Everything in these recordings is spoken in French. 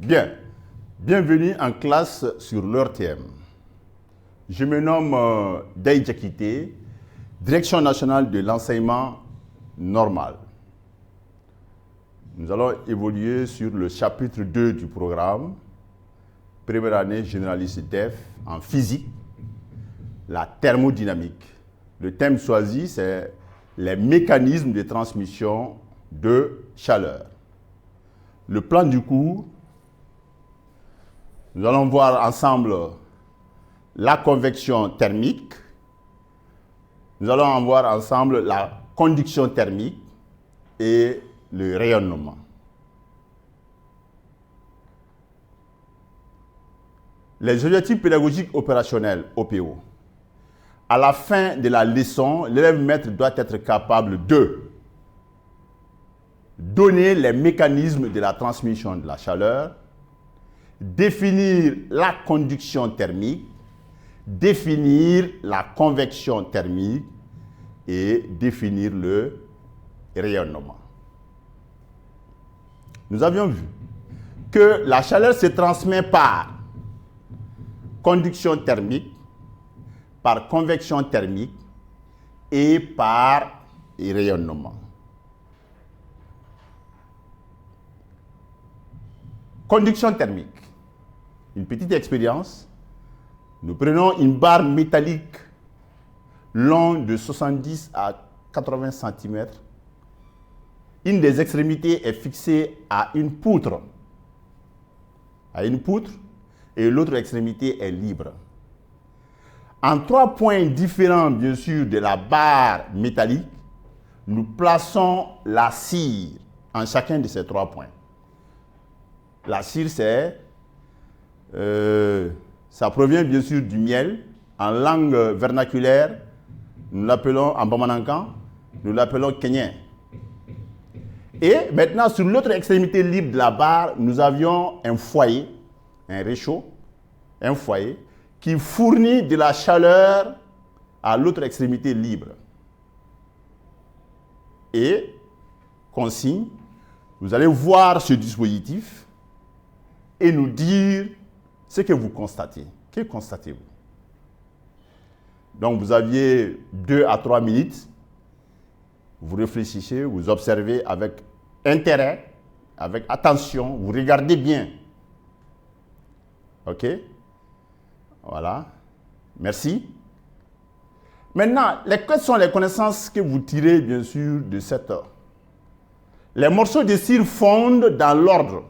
Bien, bienvenue en classe sur l'ERTM. Je me nomme Daï Diakité, Direction nationale de l'enseignement normal. Nous allons évoluer sur le chapitre 2 du programme, première année généraliste DEF en physique, la thermodynamique. Le thème choisi, c'est les mécanismes de transmission de chaleur. Le plan du cours, nous allons voir ensemble la convection thermique, nous allons voir ensemble la conduction thermique et le rayonnement. Les objectifs pédagogiques opérationnels, OPO. À la fin de la leçon, l'élève maître doit être capable de donner les mécanismes de la transmission de la chaleur, définir la conduction thermique, définir la convection thermique et définir le rayonnement. Nous avions vu que la chaleur se transmet par conduction thermique, par convection thermique et par rayonnement. Conduction thermique. Une petite expérience. Nous prenons une barre métallique longue de 70 à 80 cm. Une des extrémités est fixée à une poutre. Et l'autre extrémité est libre. En 3 points différents, bien sûr, de la barre métallique, nous plaçons la cire en chacun de ces 3 points. La cire, ça provient bien sûr du miel. En langue vernaculaire, nous l'appelons, en bamanankan, nous l'appelons kenyan. Et maintenant, sur l'autre extrémité libre de la barre, nous avions un foyer, un réchaud, un foyer, qui fournit de la chaleur à l'autre extrémité libre. Et, consigne, vous allez voir ce dispositif et nous dire ce que vous constatez. Que constatez-vous? Donc, vous aviez 2 à 3 minutes. Vous réfléchissez, vous observez avec intérêt, avec attention, vous regardez bien. OK? Voilà. Merci. Maintenant, quelles sont les connaissances que vous tirez, bien sûr, de cette heure? Les morceaux de cire fondent dans l'ordre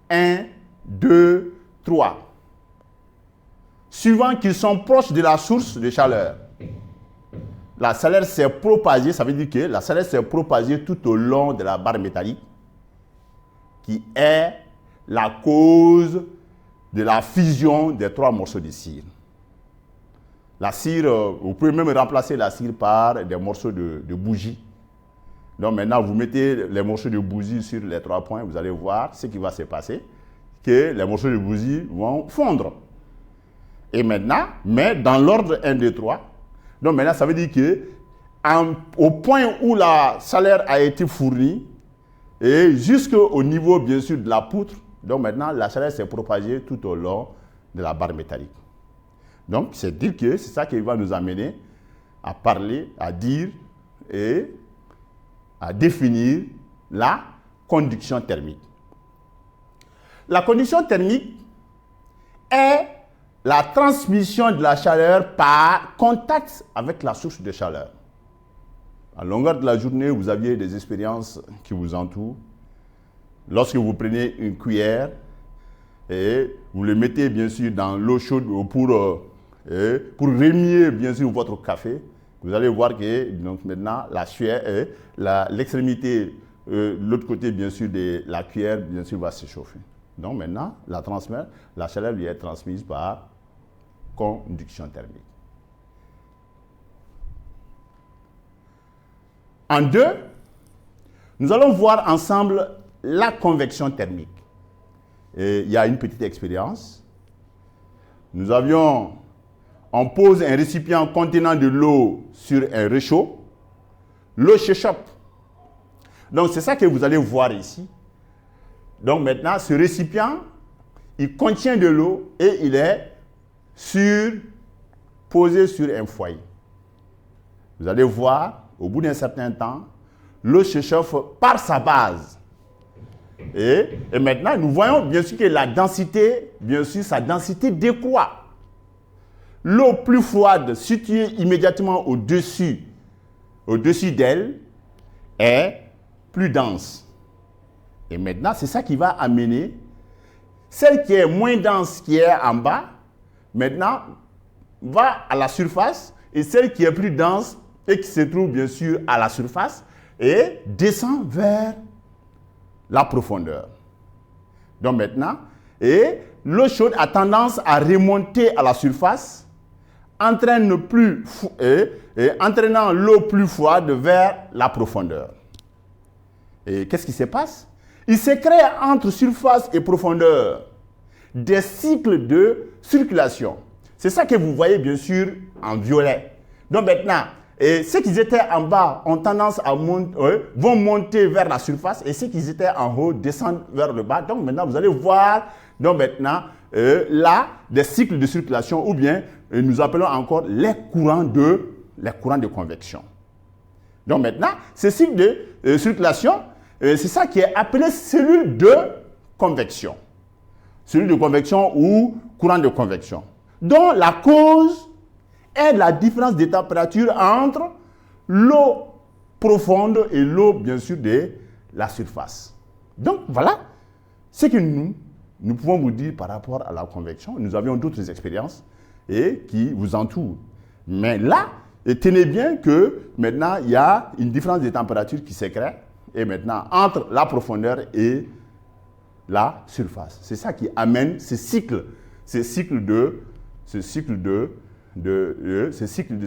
1, 2, 3. Suivant qu'ils sont proches de la source de chaleur. La chaleur s'est propagée, ça veut dire que la chaleur s'est propagée tout au long de la barre métallique, qui est la cause de la fusion des 3 morceaux de cire. La cire, vous pouvez même remplacer la cire par des morceaux de bougie. Donc maintenant, vous mettez les morceaux de bougie sur les 3 points, vous allez voir ce qui va se passer, que les morceaux de bougie vont fondre. Et maintenant, mais dans l'ordre 1, 2, 3, donc maintenant, ça veut dire que au point où la chaleur a été fournie, et jusqu'au niveau, bien sûr, de la poutre, donc maintenant, la chaleur s'est propagée tout au long de la barre métallique. Donc, c'est dire que c'est ça qui va nous amener à parler, à dire et à définir la conduction thermique. La conduction thermique est la transmission de la chaleur par contact avec la source de chaleur. À longueur de la journée, vous aviez des expériences qui vous entourent. Lorsque vous prenez une cuillère et vous le mettez bien sûr dans l'eau chaude pour remuer bien sûr votre café, vous allez voir que donc maintenant la sueur, l'extrémité, l'autre côté bien sûr de la cuillère bien sûr va se chauffer. Donc maintenant la chaleur lui est transmise par conduction thermique. En 2, nous allons voir ensemble la convection thermique. Et il y a une petite expérience. On pose un récipient contenant de l'eau sur un réchaud. L'eau s'échappe. Donc c'est ça que vous allez voir ici. Donc maintenant, ce récipient il contient de l'eau et il est posé sur un foyer. Vous allez voir, au bout d'un certain temps, l'eau se chauffe par sa base. Et maintenant, nous voyons bien sûr que la densité, bien sûr, sa densité décroît. L'eau plus froide, située immédiatement au-dessus d'elle, est plus dense. Et maintenant, c'est ça qui va amener celle qui est moins dense, qui est en bas, maintenant, va à la surface, et celle qui est plus dense et qui se trouve bien sûr à la surface, et descend vers la profondeur. Donc maintenant, l'eau chaude a tendance à remonter à la surface, entraînant l'eau plus froide vers la profondeur. Et qu'est-ce qui se passe? Il se crée entre surface et profondeur des cycles de circulation. C'est ça que vous voyez bien sûr en violet. Donc maintenant, ceux qui étaient en bas ont tendance à vont monter vers la surface, et ceux qui étaient en haut descendent vers le bas. Donc maintenant, vous allez voir là des cycles de circulation, ou bien nous appelons encore les courants de convection. Donc maintenant, ces cycles de circulation, c'est ça qui est appelé cellule de convection. Cellule de convection ou courant de convection, dont la cause est la différence de température entre l'eau profonde et l'eau, bien sûr, de la surface. Donc, voilà ce que nous pouvons vous dire par rapport à la convection. Nous avions d'autres expériences qui vous entourent. Mais là, tenez bien que maintenant, il y a une différence de température qui se crée, et maintenant, entre la profondeur et la surface. C'est ça qui amène ce cycle de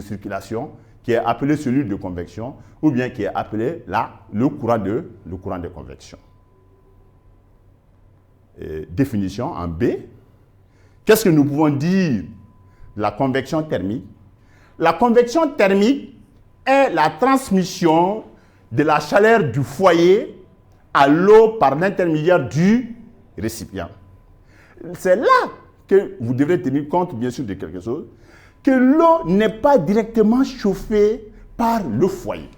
circulation qui est appelé celui de convection, ou bien qui est appelé le courant de convection. Définition en B. Qu'est-ce que nous pouvons dire de la convection thermique? La convection thermique est la transmission de la chaleur du foyer à l'eau par l'intermédiaire du récipient. C'est là que vous devrez tenir compte, bien sûr, de quelque chose, que l'eau n'est pas directement chauffée par le foyer.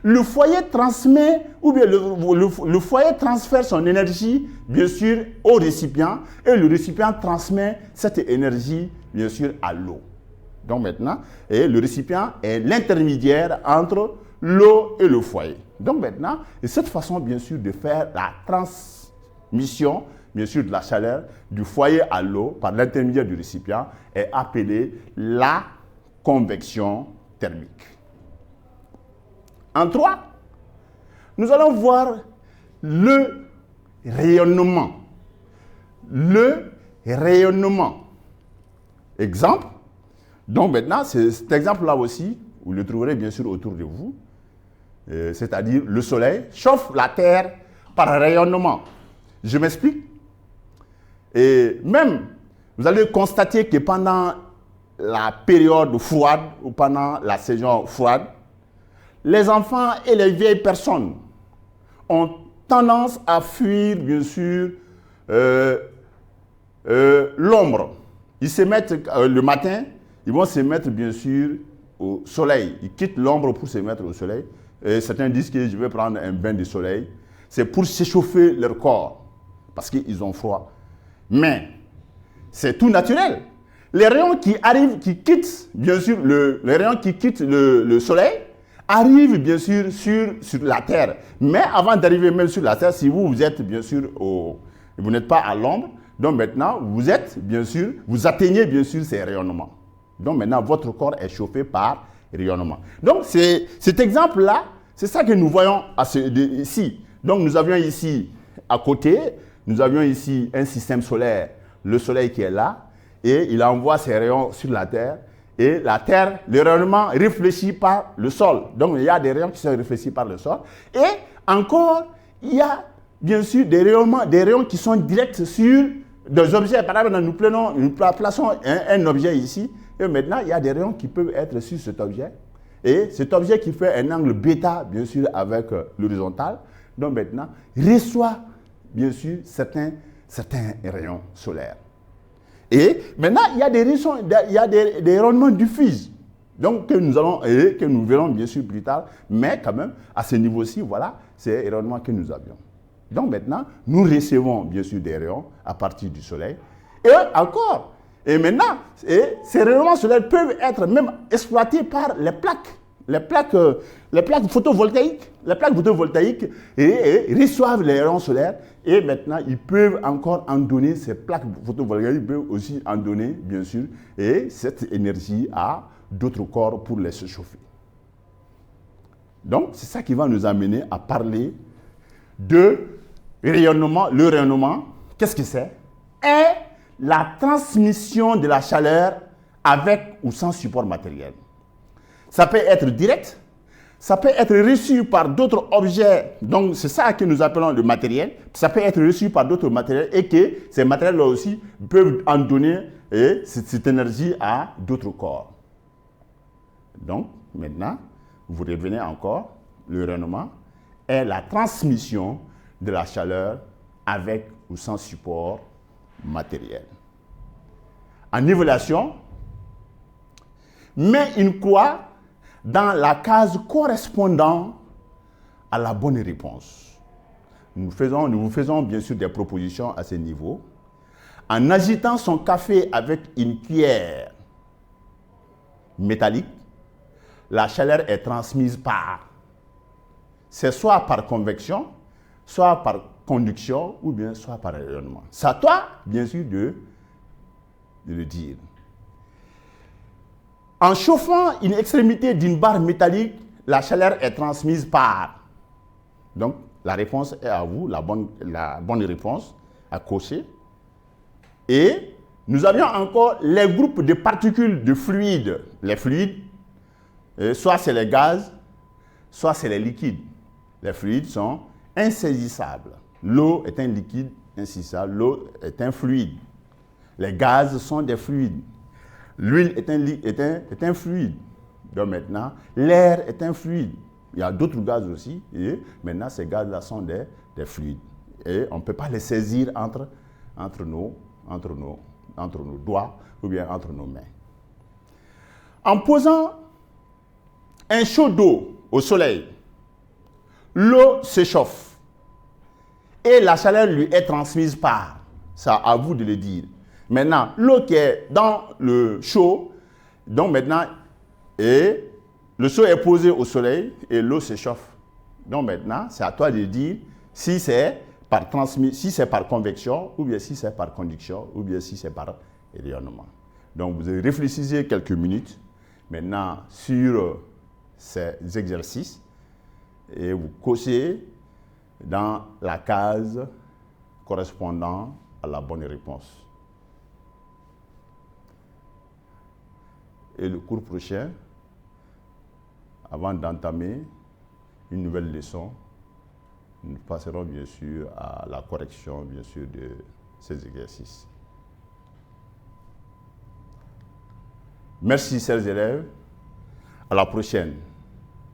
Le foyer transmet, ou bien le foyer transfère son énergie, bien sûr, au récipient, et le récipient transmet cette énergie, bien sûr, à l'eau. Donc maintenant, le récipient est l'intermédiaire entre l'eau et le foyer. Donc maintenant, cette façon, bien sûr, de faire la transmission, bien sûr, de la chaleur du foyer à l'eau par l'intermédiaire du récipient est appelée la convection thermique. En 3, nous allons voir le rayonnement. Le rayonnement. Exemple. Donc maintenant, cet exemple-là aussi, vous le trouverez bien sûr autour de vous. C'est-à-dire le soleil chauffe la terre par rayonnement. Je m'explique. Et même, vous allez constater que pendant la période froide ou pendant la saison froide, les enfants et les vieilles personnes ont tendance à fuir, bien sûr, l'ombre. Ils se mettent le matin, ils vont se mettre, bien sûr, au soleil. Ils quittent l'ombre pour se mettre au soleil. Et certains disent que je vais prendre un bain de soleil. C'est pour s'échauffer leur corps, parce qu'ils ont froid. Mais c'est tout naturel. Les rayons qui arrivent, qui quittent, bien sûr, les rayons qui quittent le soleil, arrivent bien sûr sur la terre. Mais avant d'arriver même sur la terre, si vous êtes bien sûr vous n'êtes pas à l'ombre, donc maintenant vous êtes bien sûr, vous atteignez bien sûr ces rayonnements. Donc maintenant votre corps est chauffé par rayonnement. Donc cet exemple-là, c'est ça que nous voyons ici. Donc nous avions ici à côté, nous avions ici un système solaire, le soleil qui est là, et il envoie ses rayons sur la terre. Et la terre, le rayonnement réfléchit par le sol. Donc, il y a des rayons qui sont réfléchis par le sol. Et encore, il y a bien sûr des rayons qui sont directs sur des objets. Par exemple, nous plaçons un objet ici. Et maintenant, il y a des rayons qui peuvent être sur cet objet. Et cet objet qui fait un angle bêta, bien sûr, avec l'horizontale. Donc, maintenant, reçoit, bien sûr, certains rayons solaires. Et maintenant, il y a des rayonnements diffuses, donc que nous verrons bien sûr plus tard, mais quand même, à ce niveau-ci, voilà, c'est les rayonnements que nous avions. Donc maintenant, nous recevons bien sûr des rayons à partir du soleil. Et maintenant, ces rayonnements solaires peuvent être même exploités par les plaques photovoltaïques. Les plaques photovoltaïques reçoivent les rayons solaires et maintenant, ils peuvent encore en donner, ces plaques photovoltaïques peuvent aussi en donner, bien sûr, et cette énergie à d'autres corps pour les chauffer. Donc, c'est ça qui va nous amener à parler de rayonnement. Le rayonnement, qu'est-ce que c'est? Est la transmission de la chaleur avec ou sans support matériel. Ça peut être direct, ça peut être reçu par d'autres objets, donc c'est ça que nous appelons le matériel. Ça peut être reçu par d'autres matériels et que ces matériels-là aussi peuvent en donner cette énergie à d'autres corps. Donc, maintenant, vous revenez encore, le rayonnement est la transmission de la chaleur avec ou sans support matériel. En évaluation, mets une croix dans la case correspondant à la bonne réponse. Nous vous faisons bien sûr des propositions à ce niveau. En agitant son café avec une cuillère métallique, la chaleur est transmise c'est soit par convection, soit par conduction, ou bien soit par rayonnement. C'est à toi, bien sûr, de le dire. En chauffant une extrémité d'une barre métallique, la chaleur est transmise par. Donc, la réponse est à vous, la bonne réponse à cocher. Et nous avions encore les groupes de particules de fluides. Les fluides, soit c'est les gaz, soit c'est les liquides. Les fluides sont insaisissables. L'eau est un liquide insaisissable, l'eau est un fluide. Les gaz sont des fluides. L'huile est un fluide. Donc maintenant, l'air est un fluide. Il y a d'autres gaz aussi. Et maintenant, ces gaz-là sont des fluides. Et on ne peut pas les saisir entre nos doigts ou bien entre nos mains. En posant un seau d'eau au soleil, l'eau s'échauffe et la chaleur lui est transmise par. C'est à vous de le dire. Maintenant, l'eau qui est dans le seau, donc maintenant, et le seau est posé au soleil et l'eau s'échauffe. Donc maintenant, c'est à toi de dire si c'est par convection, ou bien si c'est par conduction, ou bien si c'est par rayonnement. Donc vous réfléchissez quelques minutes maintenant sur ces exercices et vous cochez dans la case correspondant à la bonne réponse. Et le cours prochain, avant d'entamer une nouvelle leçon, nous passerons bien sûr à la correction bien sûr de ces exercices. Merci chers élèves, à la prochaine.